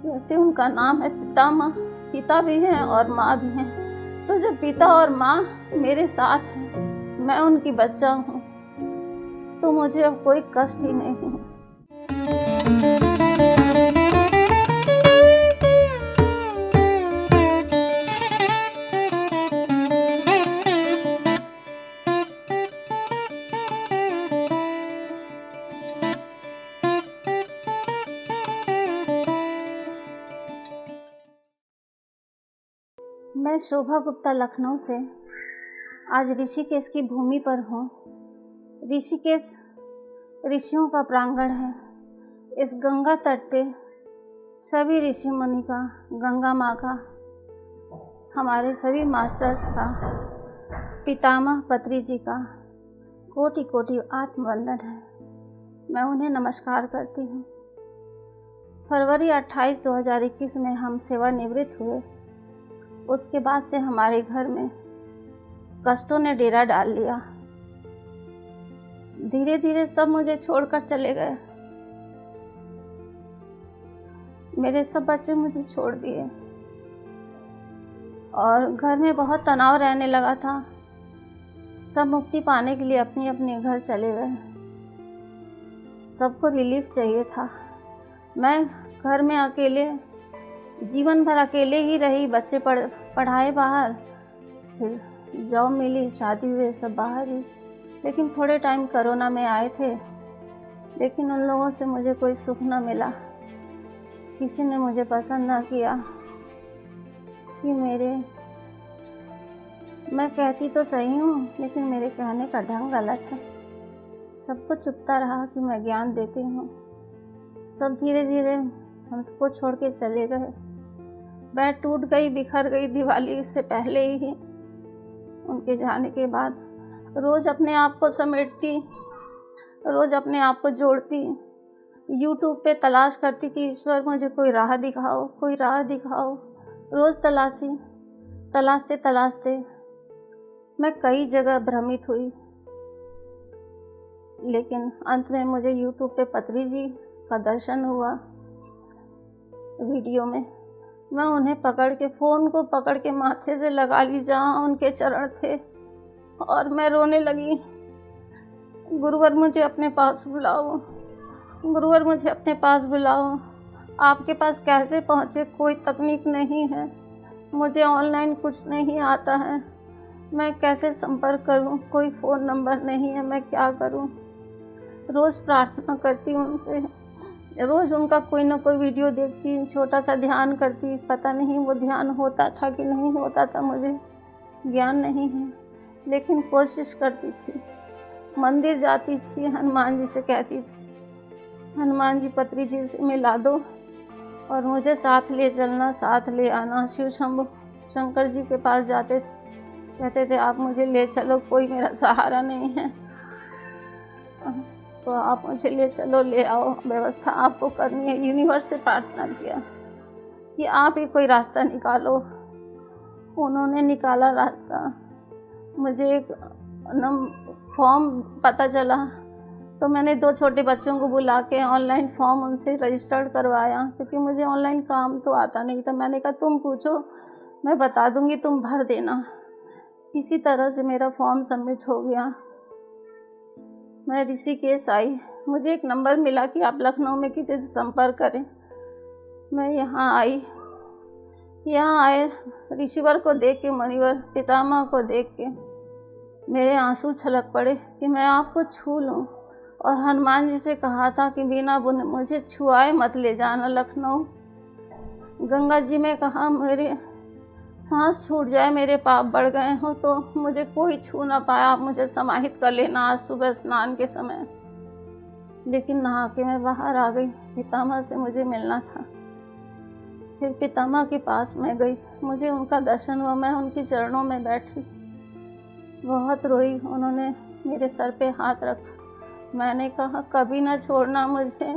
जैसे उनका नाम है पितामह, पिता भी हैं और माँ भी हैं। तो जब पिता और माँ मेरे साथ हैं, मैं उनकी बच्चा हूँ, तो मुझे अब कोई कष्ट ही नहीं है। मैं शोभा गुप्ता लखनऊ से आज ऋषिकेश की भूमि पर हूँ। ऋषिकेश ऋषियों का प्रांगण है। इस गंगा तट पे सभी ऋषि मुनि का, गंगा माँ का, हमारे सभी मास्टर्स का, पितामह पत्री जी का कोटि कोटि आत्मवंदन है। मैं उन्हें नमस्कार करती हूँ। फरवरी 28, 2021 में हम सेवानिवृत्त हुए। उसके बाद से हमारे घर में कष्टों ने डेरा डाल लिया। धीरे धीरे सब मुझे छोड़कर चले गए। मेरे सब बच्चे मुझे छोड़ दिए और घर में बहुत तनाव रहने लगा था। सब मुक्ति पाने के लिए अपने अपने घर चले गए। सबको रिलीफ चाहिए था। मैं घर में अकेले, जीवन भर अकेले ही रही। बच्चे पढ़ाए बाहर, फिर जॉब मिली, शादी हुए, सब बाहर ही। लेकिन थोड़े टाइम कोरोना में आए थे, लेकिन उन लोगों से मुझे कोई सुख न मिला। किसी ने मुझे पसंद ना किया कि मैं कहती तो सही हूँ, लेकिन मेरे कहने का ढंग गलत है। सबको चुपता रहा कि मैं ज्ञान देती हूँ। सब धीरे धीरे हमको छोड़ के चले गए। मैं टूट गई, बिखर गई दिवाली से पहले ही। उनके जाने के बाद रोज़ अपने आप को समेटती, रोज़ अपने आप को जोड़ती, यूट्यूब पे तलाश करती कि ईश्वर मुझे कोई राह दिखाओ, कोई राह दिखाओ। रोज़ तलाशते तलाशते मैं कई जगह भ्रमित हुई, लेकिन अंत में मुझे यूट्यूब पे पत्री जी का दर्शन हुआ वीडियो में। मैं उन्हें पकड़ के, फ़ोन को पकड़ के माथे से लगा ली जहाँ उनके चरण थे, और मैं रोने लगी। गुरुवर मुझे अपने पास बुलाओ, गुरुवर मुझे अपने पास बुलाओ। आपके पास कैसे पहुँचे? कोई तकनीक नहीं है, मुझे ऑनलाइन कुछ नहीं आता है। मैं कैसे संपर्क करूं? कोई फ़ोन नंबर नहीं है, मैं क्या करूं? रोज़ प्रार्थना करती हूँ उनसे, रोज़ उनका कोई ना कोई वीडियो देखती, छोटा सा ध्यान करती। पता नहीं वो ध्यान होता था कि नहीं होता था, मुझे ज्ञान नहीं है, लेकिन कोशिश करती थी। मंदिर जाती थी, हनुमान जी से कहती थी, हनुमान जी पत्री जी से मिला दो और मुझे साथ ले चलना, साथ ले आना। शिव शंभु शंकर जी के पास जाते थे, कहते थे आप मुझे ले चलो, कोई मेरा सहारा नहीं है, तो आप मुझे ले चलो, ले आओ, व्यवस्था आपको करनी है। यूनिवर्स से प्रार्थना किया कि आप ही कोई रास्ता निकालो। उन्होंने निकाला रास्ता। मुझे एक फॉर्म पता चला, तो मैंने 2 छोटे बच्चों को बुला के ऑनलाइन फॉर्म उनसे रजिस्टर्ड करवाया, क्योंकि मुझे ऑनलाइन काम तो आता नहीं था। मैंने कहा तुम पूछो, मैं बता दूंगी, तुम भर देना। इसी तरह से मेरा फॉर्म सबमिट हो गया। मैं ऋषिकेश आई। मुझे एक नंबर मिला कि आप लखनऊ में किसी से संपर्क करें। मैं यहाँ आई। यहाँ आए, ऋषिवर को देख के, मुनिवर पितामह को देख के मेरे आंसू छलक पड़े कि मैं आपको छू लूँ। और हनुमान जी से कहा था कि बिना मुझे छुआए मत ले जाना लखनऊ। गंगा जी में कहा मेरे सांस छूट जाए, मेरे पाप बढ़ गए हों तो मुझे कोई छू ना पाया, आप मुझे समाहित कर लेना आज सुबह स्नान के समय। लेकिन नहा के मैं बाहर आ गई। पितामह से मुझे मिलना था। फिर पितामह के पास मैं गई, मुझे उनका दर्शन हुआ। मैं उनके चरणों में बैठी, बहुत रोई। उन्होंने मेरे सर पे हाथ रखा। मैंने कहा कभी ना छोड़ना मुझे,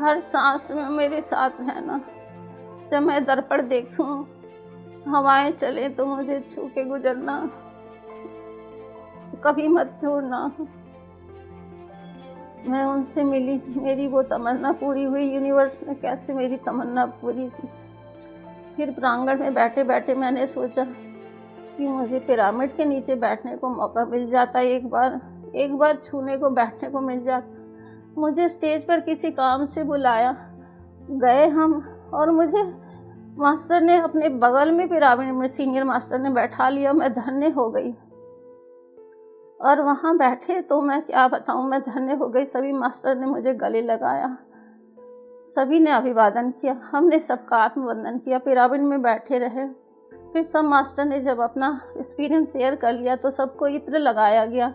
हर सांस में मेरे साथ रहना। जब मैं दर्पण देखूं, हवाएं चले तो मुझे छू के गुजरना, कभी मत छोड़ना। मैं उनसे मिली, मेरी वो तमन्ना पूरी हुई। यूनिवर्स ने कैसे मेरी तमन्ना पूरी की। फिर प्रांगण में बैठे बैठे मैंने सोचा कि मुझे पिरामिड के नीचे बैठने को मौका मिल जाता, एक बार छूने को बैठने को मिल जाता। मुझे स्टेज पर किसी काम से बुलाया, गए हम, और मुझे मास्टर ने अपने बगल में, पिरामिड में सीनियर मास्टर ने बैठा लिया। मैं धन्य हो गई। और वहाँ बैठे तो मैं क्या बताऊँ, मैं धन्य हो गई। सभी मास्टर ने मुझे गले लगाया, सभी ने अभिवादन किया, हमने सबका आत्मवंदन किया, पिरामिड में बैठे रहे। फिर सब मास्टर ने जब अपना एक्सपीरियंस शेयर कर लिया तो सबको इत्र लगाया गया,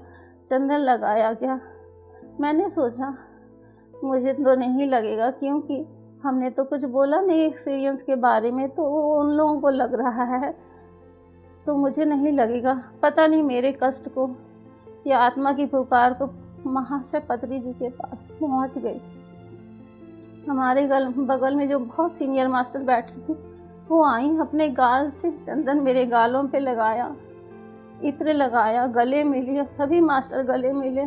चंदन लगाया गया। मैंने सोचा मुझे तो नहीं लगेगा, क्योंकि हमने तो कुछ बोला नहीं एक्सपीरियंस के बारे में, तो उन लोगों को लग रहा है तो मुझे नहीं लगेगा। पता नहीं मेरे कष्ट को या आत्मा की पुकार को महाशय पत्री जी के पास पहुंच गई। हमारे बगल में जो बहुत सीनियर मास्टर बैठे थे वो आई, अपने गाल से चंदन मेरे गालों पे लगाया, इत्र लगाया, गले मिली, सभी मास्टर गले मिले।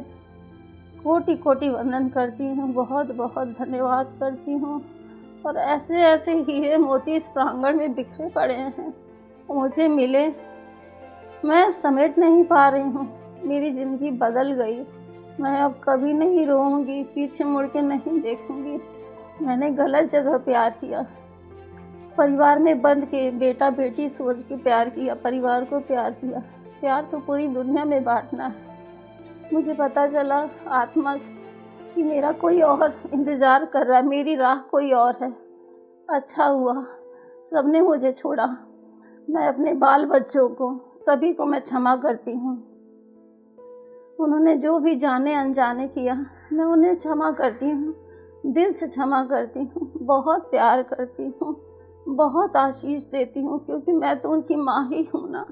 कोटि कोटि वंदन करती हूँ, बहुत बहुत धन्यवाद करती हूँ। और ऐसे ऐसे हीरे मोती इस प्रांगण में बिखरे पड़े हैं, मुझे मिले, मैं समेट नहीं पा रही हूँ। मेरी ज़िंदगी बदल गई। मैं अब कभी नहीं रोऊंगी, पीछे मुड़ के नहीं देखूंगी। मैंने गलत जगह प्यार किया, परिवार में बंद के बेटा बेटी सोच के प्यार किया, परिवार को प्यार किया। प्यार तो पूरी दुनिया में बांटना है। मुझे पता चला आत्मा से कि मेरा कोई और इंतज़ार कर रहा है, मेरी राह कोई और है। अच्छा हुआ सबने मुझे छोड़ा। मैं अपने बाल बच्चों को, सभी को मैं क्षमा करती हूँ। उन्होंने जो भी जाने अनजाने किया, मैं उन्हें क्षमा करती हूँ, दिल से क्षमा करती हूँ। बहुत प्यार करती हूँ, बहुत आशीष देती हूँ, क्योंकि मैं तो उनकी माँ ही हूँ ना।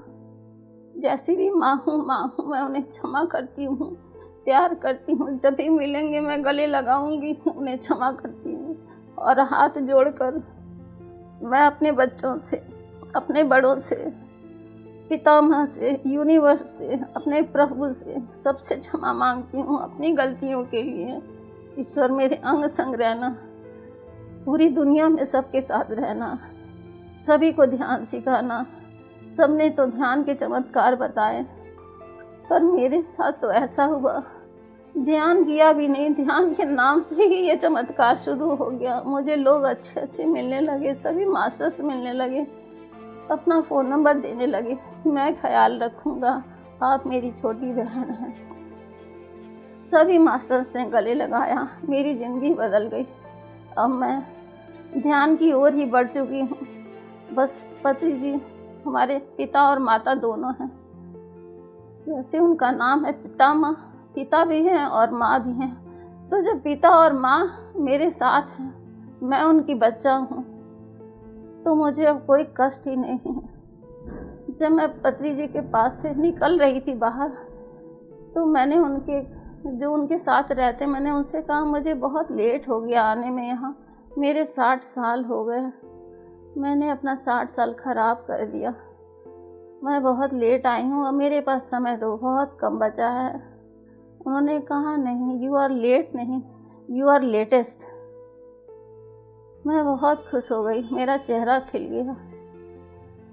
जैसी भी माँ हूँ, मैं उन्हें क्षमा करती हूँ, प्यार करती हूँ। जब भी मिलेंगे मैं गले लगाऊंगी, उन्हें क्षमा करती हूँ। और हाथ जोड़कर मैं अपने बच्चों से, अपने बड़ों से, पितामह से, यूनिवर्स से, अपने प्रभु से, सबसे क्षमा मांगती हूँ अपनी गलतियों के लिए। ईश्वर मेरे अंग संग रहना, पूरी दुनिया में सबके साथ रहना, सभी को ध्यान सिखाना। सबने तो ध्यान के चमत्कार बताए, पर मेरे साथ तो ऐसा हुआ, ध्यान किया भी नहीं, ध्यान के नाम से ही ये चमत्कार शुरू हो गया। मुझे लोग अच्छे अच्छे मिलने लगे, सभी मास्टर्स मिलने लगे, अपना फ़ोन नंबर देने लगे, मैं ख्याल रखूँगा, आप मेरी छोटी बहन हैं। सभी मास्टर्स ने गले लगाया, मेरी ज़िंदगी बदल गई। अब मैं ध्यान की ओर ही बढ़ चुकी हूँ। बस पति जी हमारे पिता और माता दोनों हैं। जैसे उनका नाम है पितामह, पिता भी हैं और माँ भी हैं। तो जब पिता और माँ मेरे साथ हैं, मैं उनकी बच्चा हूँ, तो मुझे अब कोई कष्ट ही नहीं है। जब मैं पत्री जी के पास से निकल रही थी बाहर, तो मैंने उनके साथ रहते, मैंने उनसे कहा मुझे बहुत लेट हो गया आने में यहाँ, मेरे 60 साल हो गए, मैंने अपना 60 साल खराब कर दिया, मैं बहुत लेट आई हूँ और मेरे पास समय तो बहुत कम बचा है। उन्होंने कहा नहीं, यू आर लेट नहीं, यू आर लेटेस्ट। मैं बहुत खुश हो गई, मेरा चेहरा खिल गया।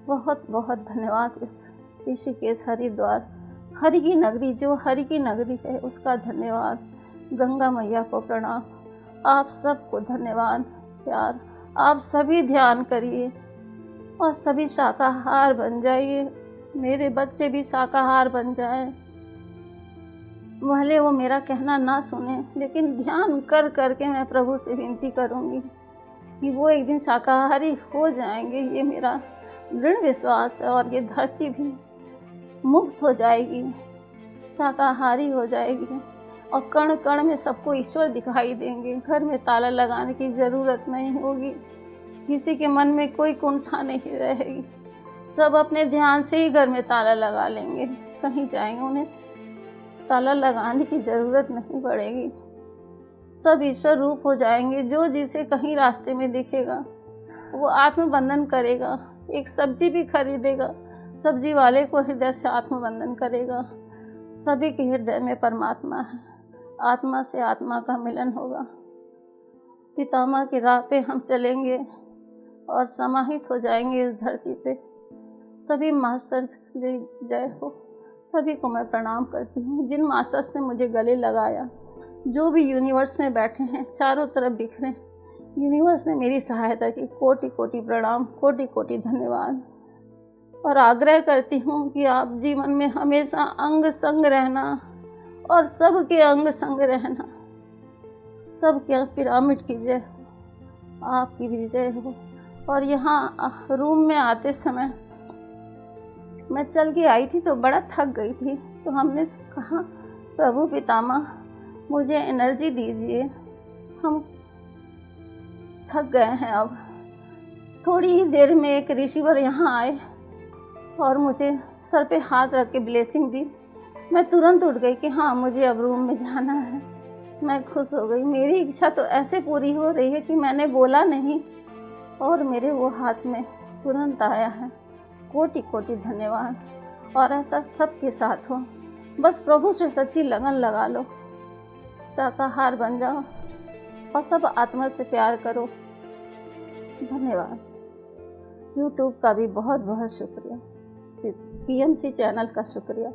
बहुत बहुत धन्यवाद इस ऋषिकेश हरिद्वार, हरि की नगरी, जो हरि की नगरी है उसका धन्यवाद। गंगा मैया को प्रणाम, आप सबको धन्यवाद, प्यार। आप सभी ध्यान करिए और सभी शाकाहार बन जाइए, मेरे बच्चे भी शाकाहार बन जाएं। भले वो मेरा कहना ना सुने, लेकिन ध्यान कर करके मैं प्रभु से विनती करूंगी कि वो एक दिन शाकाहारी हो जाएंगे। ये मेरा दृढ़ विश्वास है। और ये धरती भी मुक्त हो जाएगी, शाकाहारी हो जाएगी, और कण कण में सबको ईश्वर दिखाई देंगे। घर में ताला लगाने की ज़रूरत नहीं होगी, किसी के मन में कोई कुंठा नहीं रहेगी, सब अपने ध्यान से ही घर में ताला लगा लेंगे। कहीं जाएंगे उन्हें ताला लगाने की ज़रूरत नहीं पड़ेगी, सब ईश्वर रूप हो जाएंगे। जो जिसे कहीं रास्ते में दिखेगा वो आत्मबंधन करेगा। एक सब्जी भी खरीदेगा, सब्जी वाले को हृदय से आत्मबंधन करेगा। सभी के हृदय में परमात्मा है। आत्मा से आत्मा का मिलन होगा। पितामह की राह पे हम चलेंगे और समाहित हो जाएंगे इस धरती पे। सभी मास्टर्स की जय हो। सभी को मैं प्रणाम करती हूँ। जिन मास्टर्स ने मुझे गले लगाया, जो भी यूनिवर्स में बैठे हैं, चारों तरफ बिखरे, यूनिवर्स ने मेरी सहायता की, कोटि कोटि प्रणाम, कोटि कोटि धन्यवाद। और आग्रह करती हूँ कि आप जीवन में हमेशा अंग संग रहना और सबके अंग संग रहना। सबके पिरामिड की जय हो, आपकी भी जय हो। और यहाँ रूम में आते समय मैं चल के आई थी तो बड़ा थक गई थी, तो हमने कहा प्रभु पितामह मुझे एनर्जी दीजिए, हम थक गए हैं। अब थोड़ी ही देर में एक ऋषिवर यहाँ आए और मुझे सर पे हाथ रख के ब्लेसिंग दी। मैं तुरंत उठ गई कि हाँ मुझे अब रूम में जाना है। मैं खुश हो गई। मेरी इच्छा तो ऐसे पूरी हो रही है कि मैंने बोला नहीं और मेरे वो हाथ में तुरंत आया है। कोटि कोटि धन्यवाद। और ऐसा सबके साथ हो। बस प्रभु से सच्ची लगन लगा लो, शाकाहार बन जाओ और सब आत्मा से प्यार करो। धन्यवाद। यूट्यूब का भी बहुत बहुत शुक्रिया, PMC चैनल का शुक्रिया।